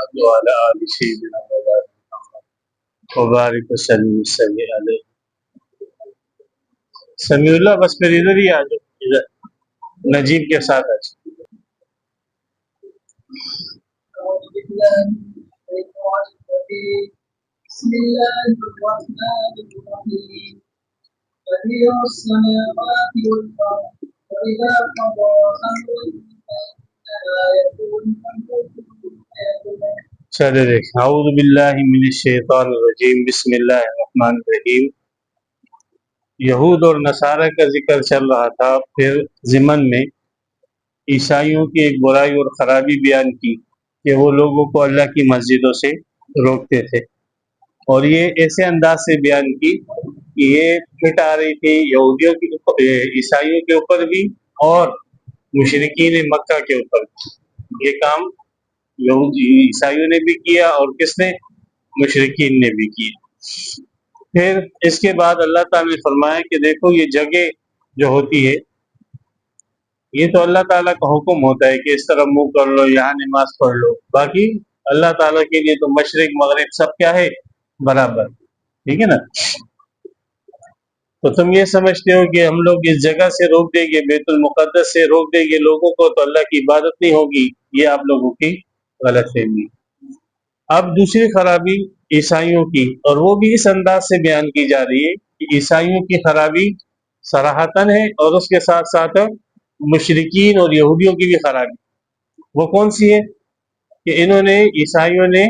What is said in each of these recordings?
محمد وعلى آل سيدنا محمد وبارک وسلم علیہ. سمیع اللہ بس پھر ادھر ہی آ جاؤ، ادھر نجیب کے ساتھ آ جاؤ. بسم اللہ الرحمن الرحیم. بدیع السماوات والارض وإذا قضى أمرا فإنما يقول له. چلے دیکھ، اعوذ باللہ من الشیطان الرجیم، بسم اللہ الرحمن الرحیم. یہود اور نصارہ کا ذکر چل رہا تھا، پھر ضمن میں عیسائیوں کی ایک برائی اور خرابی بیان کی کہ وہ لوگوں کو اللہ کی مسجدوں سے روکتے تھے، اور یہ ایسے انداز سے بیان کی کہ یہ پھٹ آ رہی تھی یہودیوں کے عیسائیوں کے اوپر بھی اور مشرکین مکہ کے اوپر بھی. یہ کام عیسائیوں نے بھی کیا اور کس نے؟ مشرکین نے بھی کیا. پھر اس کے بعد اللہ تعالیٰ نے فرمایا کہ دیکھو یہ جگہ جو ہوتی ہے یہ تو اللہ تعالیٰ کا حکم ہوتا ہے کہ اس طرح منہ کر لو، یہاں نماز پڑھ لو، باقی اللہ تعالیٰ کے لیے تو مشرق مغرب سب کیا ہے؟ برابر. ٹھیک ہے نا؟ تو تم یہ سمجھتے ہو کہ ہم لوگ اس جگہ سے روک دیں گے، بیت المقدس سے روک دیں گے لوگوں کو تو اللہ کی عبادت نہیں ہوگی. یہ آپ لوگوں کی غلط فہمی. اب دوسری خرابی عیسائیوں کی، اور وہ بھی اس انداز سے بیان کی جا رہی ہے کہ عیسائیوں کی خرابی صراحتاً ہے، اور اس کے ساتھ ساتھ مشرکین اور یہودیوں کی بھی خرابی. وہ کون سی ہے؟ کہ انہوں نے عیسائیوں نے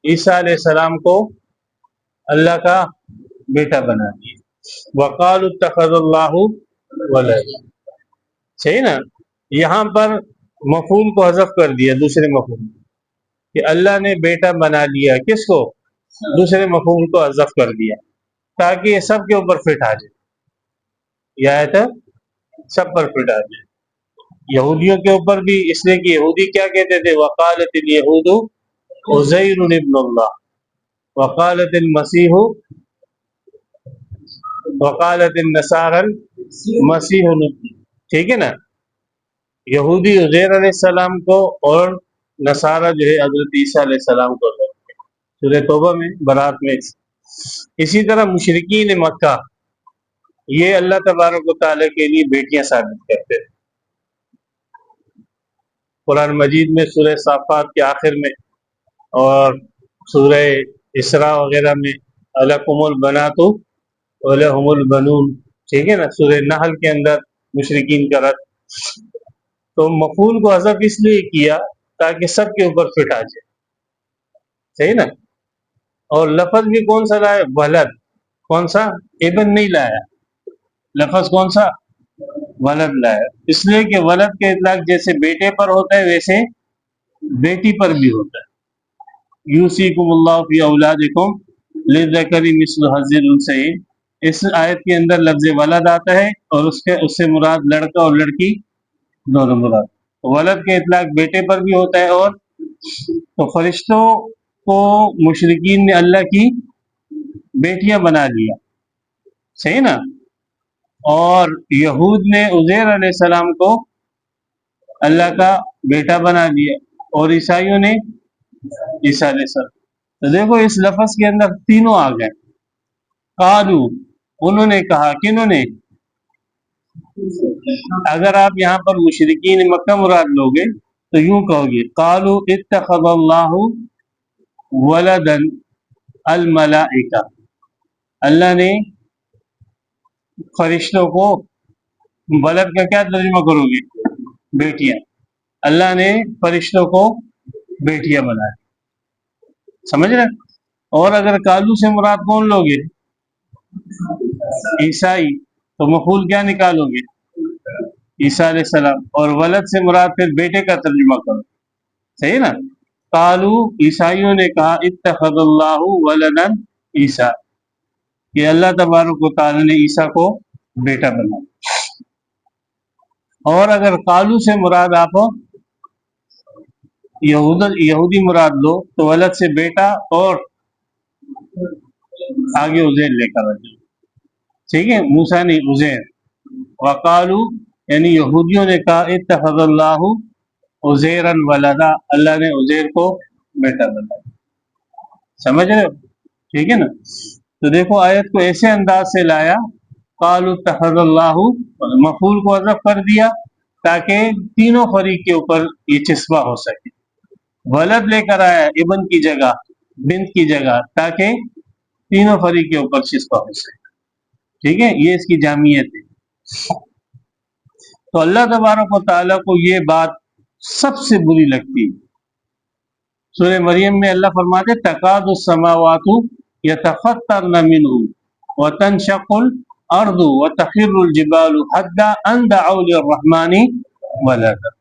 عیسیٰ علیہ السلام کو اللہ کا بیٹا بنا دیا. وقالوا اتخذ اللہ ولد. صحیح نا؟ یہاں پر مفعول کو حذف کر دیا، دوسرے مفعول کہ اللہ نے بیٹا بنا لیا. کس کو؟ دوسرے مفعول کو حذف کر دیا تاکہ یہ سب کے اوپر فٹ آ جائے. یہ آیت سب پر فٹ آ جائے، یہودیوں کے اوپر بھی، اس لیے کہ یہودی کیا کہتے تھے؟ وقالت الیہود عزیر ابن اللہ، وقالت المسیح، وقالت النصارى المسیح ابن. ٹھیک ہے نا؟ یہودی عزیر علیہ السلام کو اور نصارہ جو ہے حضرت عیسیٰ علیہ السلام کو. سورہ توبہ میں، برات میں. اسی طرح مشرکین مکہ یہ اللہ تبارک و تعالیٰ کے لیے بیٹیاں ثابت کرتے تھے. قرآن مجید میں سورہ صافات کے آخر میں اور سورہ اسراء وغیرہ میں لکم البنات ولہم البنون. ٹھیک ہے نا؟ سورہ نحل کے اندر مشرکین کا رد. تو مفعول کو حذف اس لیے کیا تاکہ سب کے اوپر فٹ آ جائے. صحیح نا؟ اور لفظ بھی کون سا لایا؟ ولد. کون سا؟ ابن نہیں لایا. لفظ کون سا؟ ولد لایا. اس لیے کہ ولد کے اطلاق جیسے بیٹے پر ہوتا ہے ویسے بیٹی پر بھی ہوتا ہے. یوصیکم اللہ فی اولادکم للذکر مثل حظ الانثیین. اس آیت کے اندر لفظ ولد آتا ہے اور اس سے مراد لڑکا اور لڑکی دونوں مراد. ولد کے اطلاق بیٹے پر بھی ہوتا ہے. اور تو فرشتوں کو مشرکین نے اللہ کی بیٹیاں بنا لیا. صحیح نا؟ اور یہود نے عزیر علیہ السلام کو اللہ کا بیٹا بنا دیا، اور عیسائیوں نے عیسیٰ علیہ السلام. تو دیکھو اس لفظ کے اندر تینوں آ گئے. قالو، انہوں نے کہا. کنہوں نے؟ اگر آپ یہاں پر مشرکین مکہ مراد لوگے تو یوں کہو گے قالو اتخذ اللہ ولدا الملائکہ. اللہ نے فرشتوں کو، ولد کا کیا ترجمہ کرو گے؟ بیٹیاں. اللہ نے فرشتوں کو بیٹیاں بنایا. سمجھ رہے؟ اور اگر کالو سے مراد کون لوگے؟ عیسائی. تو مفعول کیا نکالو گے؟ عیسیٰ علیہ السلام. اور ولد سے مراد پھر بیٹے کا ترجمہ کرو. صحیح نا؟ قالو، عیسائیوں نے کہا اتخذ اللہ ولدا عیسیٰ، کہ اللہ تبارک و تعالی نے عیسیٰ کو بیٹا بنا. اور اگر قالو سے مراد آپ یہودی مراد لو تو ولد سے بیٹا اور آگے عزیر لے کر آ جائے. ٹھیک ہے؟ موسیٰ نے عزیر. وقالو یعنی یہودیوں نے کہا اتخذ اللہ عزیرا ولدا، اللہ نے عزیر کو بیٹا بنائے. سمجھ رہے ہو؟ ٹھیک ہے نا. تو دیکھو آیت کو ایسے انداز سے لایا، قالوا اتخذ اللہ، مفعول کو حذف کر دیا تاکہ تینوں فریق کے اوپر یہ چسپاں ہو سکے. ولد لے کر آیا ابن کی جگہ، بنت کی جگہ، تاکہ تینوں فریق کے اوپر چسپاں ہو سکے. ٹھیک ہے، یہ اس کی جامعیت ہے. تو اللہ تبارک و تعالیٰ کو یہ بات سب سے بری لگتی ہے. سورہ مریم میں اللہ فرماتے تکاد السماوات یتفطرن منہ وتنشق الارض وتخر الجبال حتى ان دعوا للرحمن ولدا.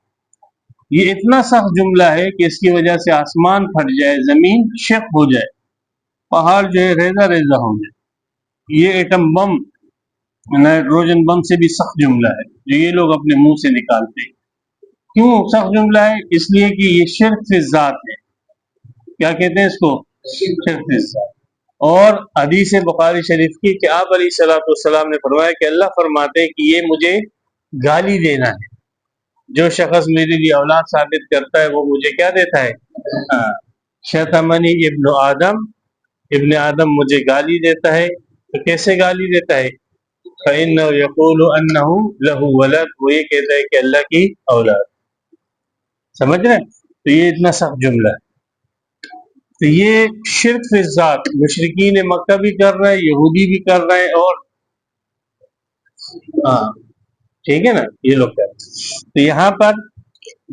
یہ اتنا سخت جملہ ہے کہ اس کی وجہ سے آسمان پھٹ جائے، زمین شق ہو جائے، پہاڑ جو ہے ریزہ ریزہ ہو جائے. یہ ایٹم بم، نائٹروجن بم سے بھی سخت جملہ ہے جو یہ لوگ اپنے منہ سے نکالتے ہیں. کیوں سخت جملہ ہے؟ اس لیے کہ یہ شرک فی الذات ہے. کیا کہتے ہیں اس کو؟ شرک فی الذات. اور حدیث بخاری شریف کی کہ آپ علیہ الصلوۃ والسلام نے فرمایا کہ اللہ فرماتے ہیں کہ یہ مجھے گالی دینا ہے. جو شخص میرے لیے اولاد ثابت کرتا ہے وہ مجھے کیا دیتا ہے؟ شتمنی ابن آدم، ابن آدم مجھے گالی دیتا ہے. تو کیسے گالی دیتا ہے؟ فإنه يقول أنه له ولد، وہ یہ کہتا ہے کہ اللہ کی اولاد. سمجھ رہے ہیں؟ تو یہ اتنا سخت جملہ ہے. تو یہ شرک فی الذات مشرکین مکہ بھی کر رہے ہیں، یہودی بھی کر رہے ہیں، اور ہاں ٹھیک ہے نا، یہ لوگ کر رہے ہیں. تو یہاں پر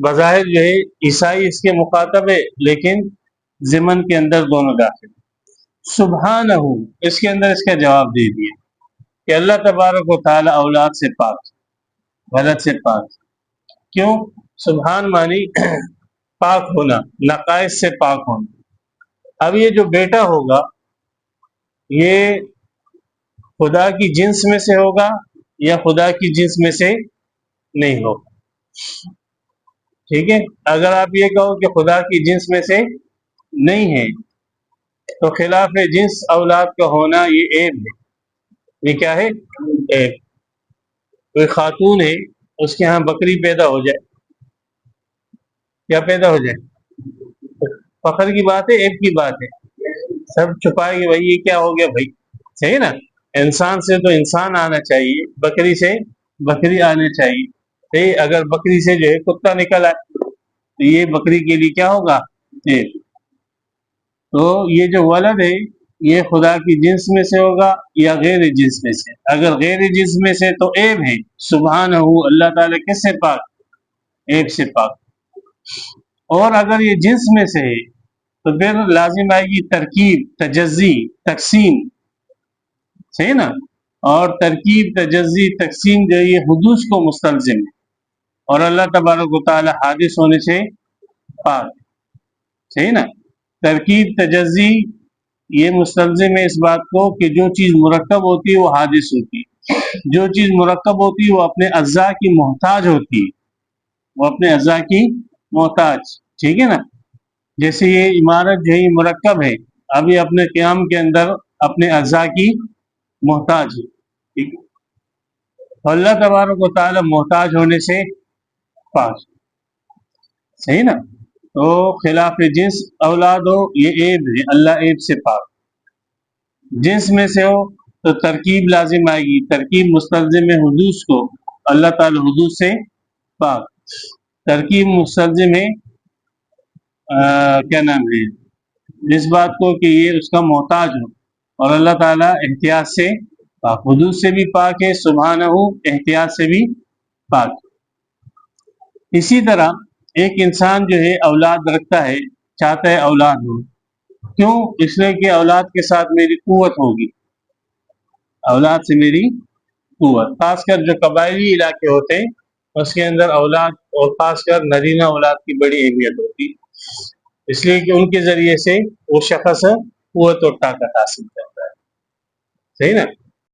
بظاہر جو ہے عیسائی اس کے مخاطب ہے، لیکن ضمن کے اندر دونوں داخل. سبحانہ، اس کے اندر اس کا جواب دے دیا کہ اللہ تبارک و تعالی اولاد سے پاک، ولد سے پاک. کیوں؟ سبحان مانی پاک ہونا، نقائص سے پاک ہونا. اب یہ جو بیٹا ہوگا یہ خدا کی جنس میں سے ہوگا یا خدا کی جنس میں سے نہیں ہوگا. ٹھیک ہے، اگر آپ یہ کہو کہ خدا کی جنس میں سے نہیں ہے تو خلاف جنس اولاد کا ہونا یہ عیب ہے. یہ کیا ہے؟ عیب. کوئی خاتون ہے، اس کے ہاں بکری پیدا ہو جائے، کیا پیدا ہو جائے؟ فخر کی بات ہے، عیب کی بات ہے. سب چھپائے گے بھائی یہ کیا ہو گیا بھائی. صحیح نا؟ انسان سے تو انسان آنا چاہیے، بکری سے بکری آنا چاہیے. صحیح، اگر بکری سے جو ہے کتا نکل آئے تو یہ بکری کے لیے کیا ہوگا؟ عیب. تو یہ جو ولد ہے یہ خدا کی جنس میں سے ہوگا یا غیر جنس میں سے؟ اگر غیر جنس میں سے تو عیب ہے. سبحانہ، اللہ تعالیٰ کس سے پاک؟ عیب سے پاک. اور اگر یہ جنس میں سے ہے تو پھر لازم آئے گی ترکیب، تجزی، تقسیم. صحیح نا؟ اور ترکیب، تجزی، تقسیم جو یہ حدوث کو مستلزم ہے، اور اللہ تبارک و تعالی حادث ہونے سے پاک. صحیح نا؟ ترکیب، تجزی یہ مستلزم ہے اس بات کو کہ جو چیز مرکب ہوتی ہے وہ حادث ہوتی ہے. جو چیز مرکب ہوتی ہے وہ اپنے اجزاء کی محتاج ہوتی ہے، وہ اپنے اجزاء کی محتاج. ٹھیک ہے نا؟ جیسے یہ عمارت جو ہے یہ مرکب ہے، اب یہ اپنے قیام کے اندر اپنے اجزاء کی محتاج ہے. ٹھیک ہے؟ اللہ تبارک و تعالی محتاج ہونے سے پاک. صحیح نا؟ تو خلاف جنس اولاد ہو یہ عیب ہے، اللہ عیب سے پاک. جنس میں سے ہو تو ترکیب لازم آئے گی، ترکیب مستلزم ہے حدوث کو، اللہ تعالی حدوث سے پاک. ترکیب مستلزم ہے کیا نام ہے، اس بات کو کہ یہ اس کا محتاج ہو، اور اللہ تعالیٰ احتیاط سے پاک، حدود سے بھی پاک ہے، سبحانہ احتیاط سے بھی پاک. اسی طرح ایک انسان جو ہے اولاد رکھتا ہے، چاہتا ہے اولاد ہو. کیوں؟ اس لیے کہ اولاد کے ساتھ میری قوت ہوگی، اولاد سے میری قوت. خاص کر جو قبائلی علاقے ہوتے ہیں اس کے اندر اولاد، اور خاص کر نرینہ اولاد کی بڑی اہمیت ہوتی ہے، اس لیے کہ ان کے ذریعے سے وہ شخص قوت اور طاقت حاصل کرتا ہے. صحیح نا؟